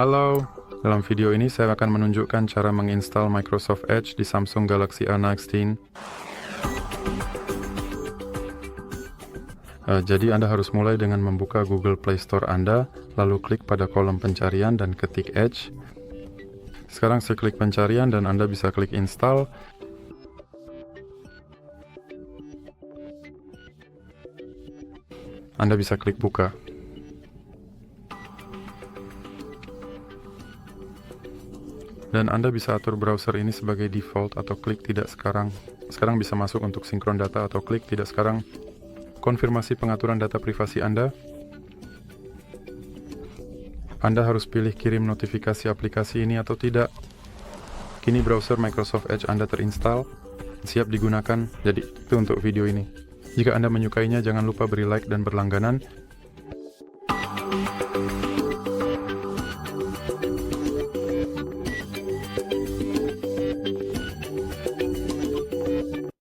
Halo, dalam video ini saya akan menunjukkan cara menginstal Microsoft Edge di Samsung Galaxy A16. Jadi Anda harus mulai dengan membuka Google Play Store Anda, lalu klik pada kolom pencarian dan ketik Edge. Sekarang saya klik pencarian dan Anda bisa klik install. Anda bisa klik buka. Dan Anda bisa atur browser ini sebagai default atau klik tidak sekarang. Sekarang bisa masuk untuk sinkron data atau klik tidak sekarang. Konfirmasi pengaturan data privasi Anda. Anda harus pilih kirim notifikasi aplikasi ini atau tidak. Kini browser Microsoft Edge Anda terinstall, siap digunakan. Jadi itu untuk video ini. Jika Anda menyukainya, jangan lupa beri like dan berlangganan.